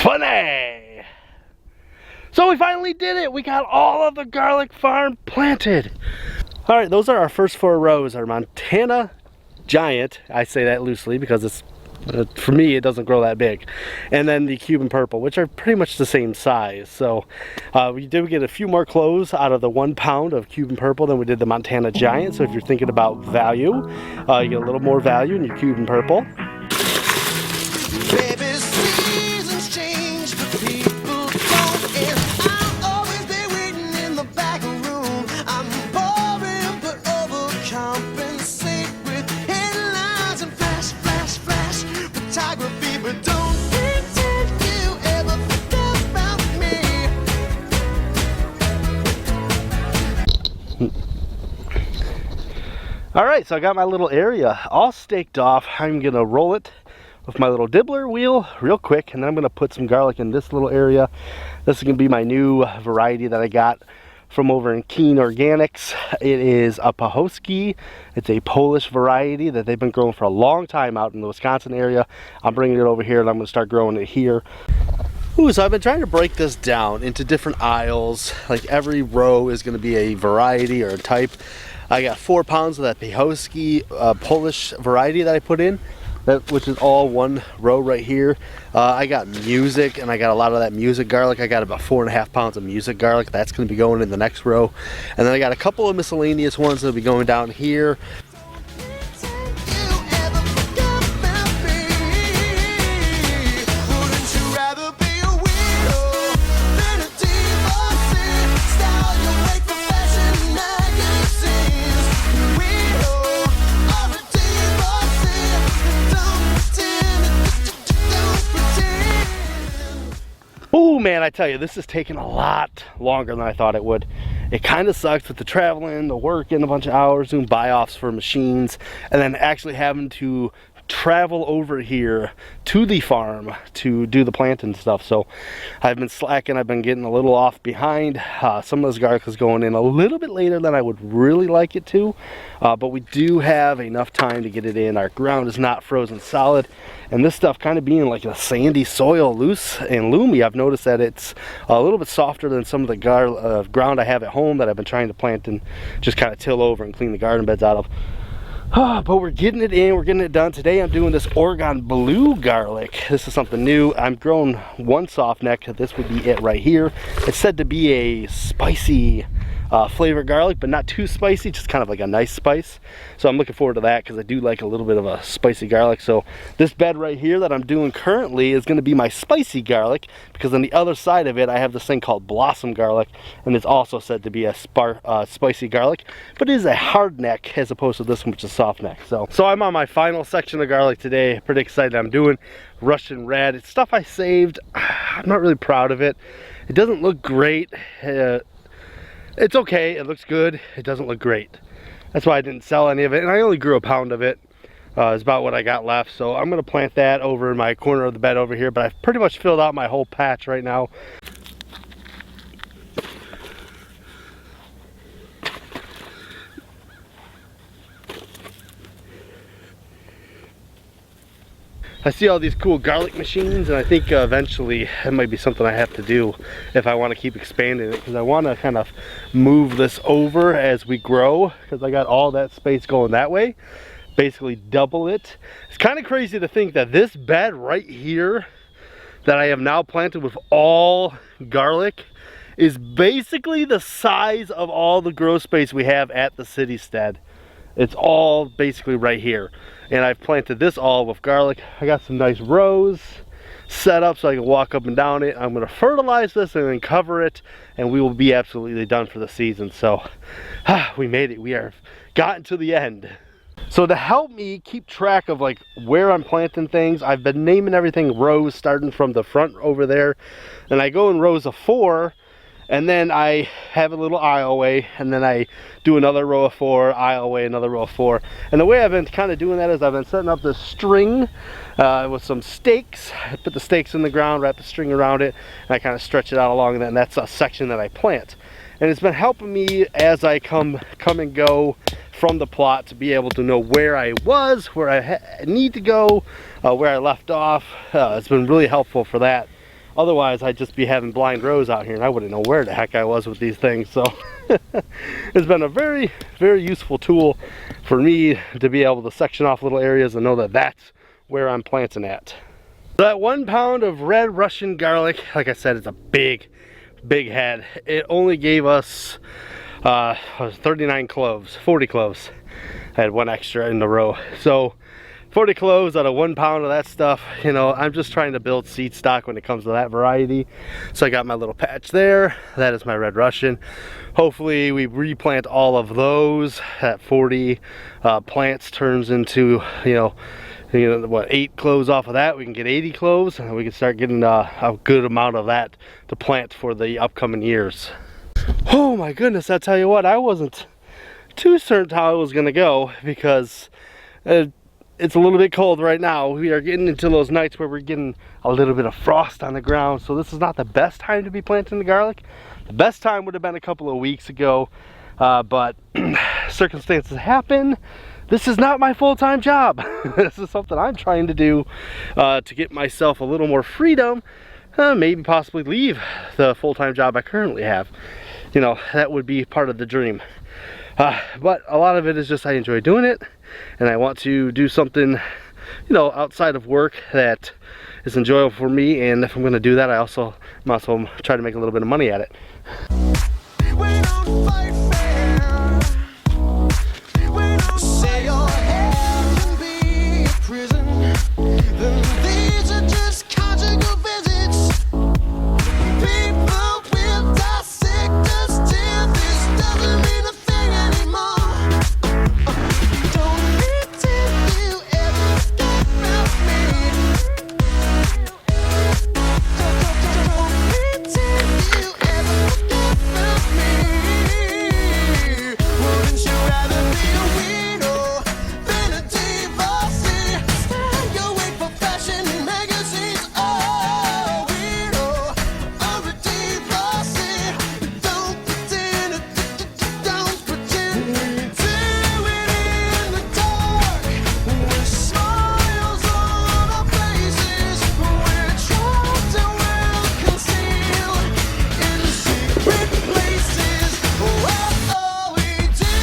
Funny! So we finally did it! We got all of the garlic farm planted! Alright, those are our first 4 rows. Our Montana Giant, I say that loosely because it's, for me, it doesn't grow that big. And then the Cuban Purple, which are pretty much the same size. So we did get a few more cloves out of the 1 pound of Cuban Purple than we did the Montana Giant. So if you're thinking about value, you get a little more value in your Cuban Purple. Baby, seasons change, but people don't, and I'll always be waiting in the back room. I'm boring but overcompensate with headlines and flash, flash, flash photography, but don't pretend you ever forget about me. Alright, so I got my little area all staked off. I'm gonna roll it with my little dibbler wheel real quick, and then I'm going to put some garlic in this little area. This is going to be my new variety that I got from over in Keen Organics. It is a Pahowski. It's a Polish variety that they've been growing for a long time out in the Wisconsin area. I'm bringing it over here and I'm going to start growing it here. Ooh, so I've been trying to break this down into different aisles. Like every row is going to be a variety or a type. I got 4 pounds of that Pahowski Polish variety that I put in. Which is all 1 row right here. I got music, and I got a lot of that music garlic. I got about 4.5 pounds of music garlic. That's going to be going in the next row. And then I got a couple of miscellaneous ones that will be going down here. Oh man, I tell you, this is taking a lot longer than I thought it would. It kind of sucks with the traveling, the working a bunch of hours, doing buy-offs for machines, and then actually having to travel over here to the farm to do the planting stuff. So I've been slacking. I've been getting a little off behind. Some of this garlic is going in a little bit later than I would really like it to, but we do have enough time to get it in. Our ground is not frozen solid, and this stuff kind of being like a sandy soil, loose and loomy, I've noticed that it's a little bit softer than some of the ground I have at home that I've been trying to plant and just kind of till over and clean the garden beds out of. But we're getting it in, we're getting it done. Today I'm doing this Oregon Blue garlic. This is something new. I'm growing 1 soft neck. This would be it right here. It's said to be a spicy flavored garlic, but not too spicy, just kind of like a nice spice. So I'm looking forward to that because I do like a little bit of a spicy garlic. So this bed right here that I'm doing currently is going to be my spicy garlic, because on the other side of it I have this thing called blossom garlic, and it's also said to be a spicy garlic, but it is a hard neck as opposed to this one, which is soft neck. So I'm on my final section of garlic today. Pretty excited. I'm doing Russian Red. It's stuff I saved. I'm not really proud of it. It doesn't look great. It's okay, it looks good, it doesn't look great. That's why I didn't sell any of it, and I only grew 1 pound of it. It's about what I got left, so I'm going to plant that over in my corner of the bed over here, but I've pretty much filled out my whole patch right now. I see all these cool garlic machines, and I think eventually it might be something I have to do if I want to keep expanding it, because I want to kind of move this over as we grow, because I got all that space going that way, basically double it. It's kind of crazy to think that this bed right here that I have now planted with all garlic is basically the size of all the grow space we have at the Citystead. It's all basically right here, and I've planted this all with garlic. I got some nice rows set up so I can walk up and down it. I'm going to fertilize this and then cover it, and we will be absolutely done for the season. So we made it. We are gotten to the end. So to help me keep track of like where I'm planting things, I've been naming everything rows, starting from the front over there, and I go in rows of 4. And then I have a little aisleway, and then I do another row of 4, aisleway, another row of 4. And the way I've been kind of doing that is I've been setting up this string with some stakes. I put the stakes in the ground, wrap the string around it, and I kind of stretch it out along that, and that's a section that I plant. And it's been helping me as I come and go from the plot to be able to know where I was, where I need to go, where I left off. It's been really helpful for that. Otherwise, I'd just be having blind rows out here and I wouldn't know where the heck I was with these things. So it's been a very, very useful tool for me to be able to section off little areas and know that that's where I'm planting at. That 1 pound of red Russian garlic, like I said, it's a big head. It only gave us 39 cloves, 40 cloves. I had one extra in the row. So 40 cloves out of 1 pound of that stuff, you know, I'm just trying to build seed stock when it comes to that variety. So I got my little patch there. That is my red Russian. Hopefully we replant all of those. That 40 plants turns into, you know, what, 8 cloves off of that. We can get 80 cloves and we can start getting a good amount of that to plant for the upcoming years. Oh my goodness, I tell you what, I wasn't too certain how it was gonna go because it's a little bit cold right now. We are getting into those nights where we're getting a little bit of frost on the ground, so this is not the best time to be planting the garlic. The best time would have been a couple of weeks ago, but circumstances happen. This is not my full-time job. This is something I'm trying to do to get myself a little more freedom, maybe possibly leave the full-time job I currently have. You know, that would be part of the dream. But a lot of it is just I enjoy doing it, and I want to do something, you know, outside of work that is enjoyable for me. And if I'm going to do that, I also might as well try to make a little bit of money at it. We don't fight fair. We don't say your head can be a prison. Then these are just conjugal visits. People will dissect us till this doesn't mean a thing anymore. Don't pretend you ever get about me. Don't pretend you ever get about me. Wouldn't you rather be a widow than a divorcee? Stand your weight for fashion in magazines. Oh, widow or a divorcee. Don't pretend, don't pretend. We do it in the dark with smiles on our faces. We're trapped and well concealed in secret places. Oh, we do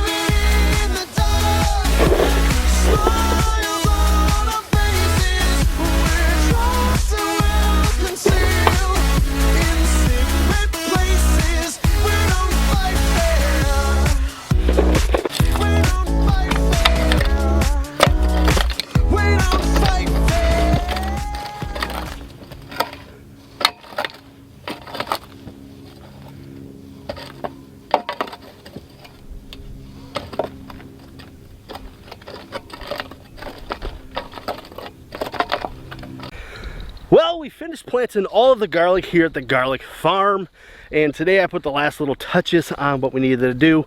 it in the dark with smiles on our faces. We're trapped and well concealed in secret places. We don't fight fair. We don't fight fair. We don't fight fair. Well, we finished planting all of the garlic here at the garlic farm, and today I put the last little touches on what we needed to do.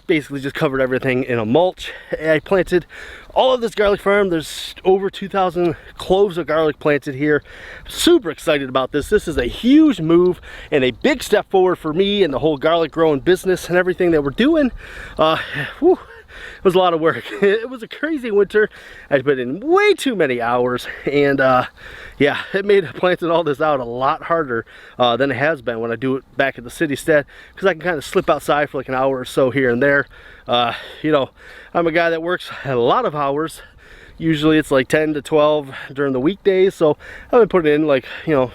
Basically just covered everything in a mulch. I planted all of this garlic farm. There's over 2,000 cloves of garlic planted here. Super excited about this. This is a huge move and a big step forward for me and the whole garlic growing business and everything that we're doing. Whew. It was a lot of work. It was a crazy winter. I put in way too many hours, and yeah, it made planting all this out a lot harder than it has been when I do it back at the Citystead, because I can kind of slip outside for like an hour or so here and there. You know, I'm a guy that works a lot of hours. Usually it's like 10 to 12 during the weekdays, so I've been putting in like, you know,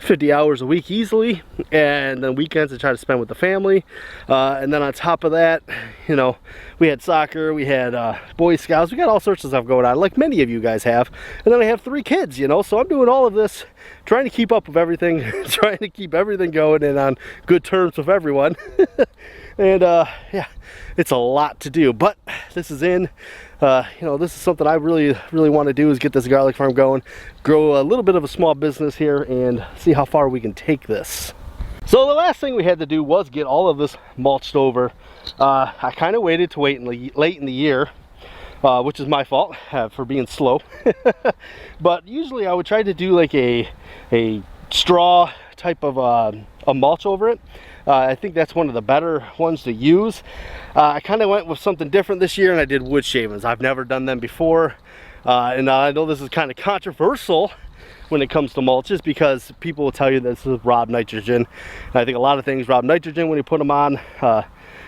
50 hours a week easily, and then weekends I try to spend with the family. And then on top of that, you know, we had soccer, we had Boy Scouts, we got all sorts of stuff going on, like many of you guys have. And then I have 3 kids, you know, so I'm doing all of this, trying to keep up with everything, trying to keep everything going and on good terms with everyone. And yeah, it's a lot to do, but this is in. You know, this is something I really want to do, is get this garlic farm going, grow a little bit of a small business here, and see how far we can take this. So the last thing we had to do was get all of this mulched over. I kind of waited to wait late in the year, which is my fault for being slow. But usually I would try to do like a straw type of a mulch over it. I think that's one of the better ones to use. I kind of went with something different this year, and I did wood shavings. I've never done them before, and I know this is kind of controversial, when it comes to mulch, just because people will tell you this is rob nitrogen. And I think a lot of things rob nitrogen when you put them on.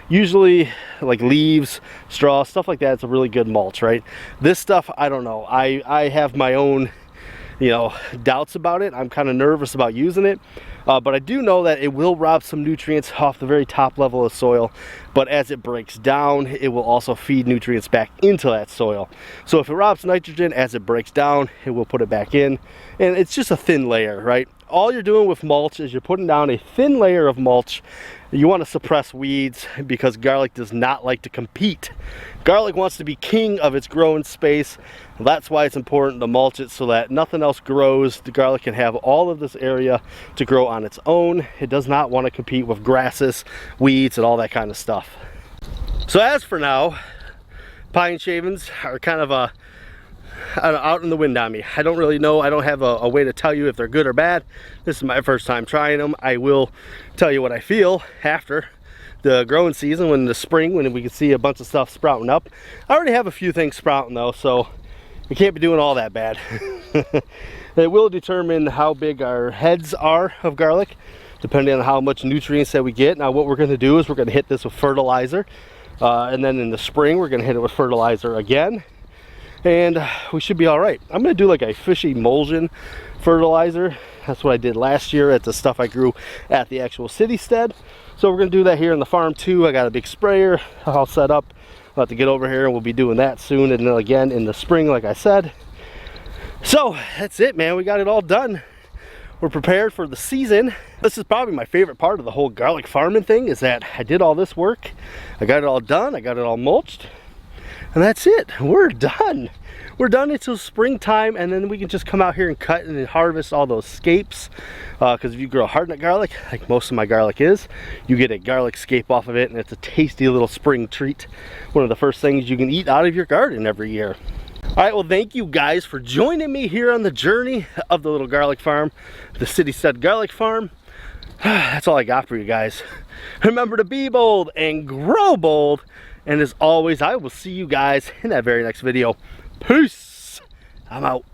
Usually like leaves, straw, stuff like that, it's a really good mulch, right? This stuff, I don't know. I have my own, you know, doubts about it. I'm kind of nervous about using it. But I do know that it will rob some nutrients off the very top level of soil, but as it breaks down, it will also feed nutrients back into that soil. So if it robs nitrogen, as it breaks down, it will put it back in, and it's just a thin layer, right? All you're doing with mulch is you're putting down a thin layer of mulch. You want to suppress weeds because garlic does not like to compete. Garlic wants to be king of its growing space. That's why it's important to mulch it so that nothing else grows. The garlic can have all of this area to grow on its own. It does not want to compete with grasses, weeds, and all that kind of stuff. So as for now, pine shavings are kind of out in the wind on me. I don't really know. I don't have a way to tell you if they're good or bad. This is my first time trying them. I will tell you what I feel after the growing season, when in the spring, when we can see a bunch of stuff sprouting up. I already have a few things sprouting though, so we can't be doing all that bad. It will determine how big our heads are of garlic, depending on how much nutrients that we get. Now what we're going to do is we're going to hit this with fertilizer, and then in the spring we're going to hit it with fertilizer again, and we should be all right. I'm going to do like a fish emulsion fertilizer. That's what I did last year at the stuff I grew at the actual Citystead. So we're going to do that here in the farm too. I got a big sprayer all set up. I'll have to get over here and we'll be doing that soon, and then again in the spring like I said. So that's it, man. We got it all done. We're prepared for the season. This is probably my favorite part of the whole garlic farming thing, is that I did all this work. I got it all done. I got it all mulched. And that's it. We're done. We're done until springtime, and then we can just come out here and cut and harvest all those scapes. Because if you grow hardnut garlic, like most of my garlic is, you get a garlic scape off of it, and it's a tasty little spring treat. One of the first things you can eat out of your garden every year. All right, well, thank you guys for joining me here on the journey of the little garlic farm, the Citystead garlic farm. That's all I got for you guys. Remember to be bold and grow bold. And as always, I will see you guys in that very next video. Peace. I'm out.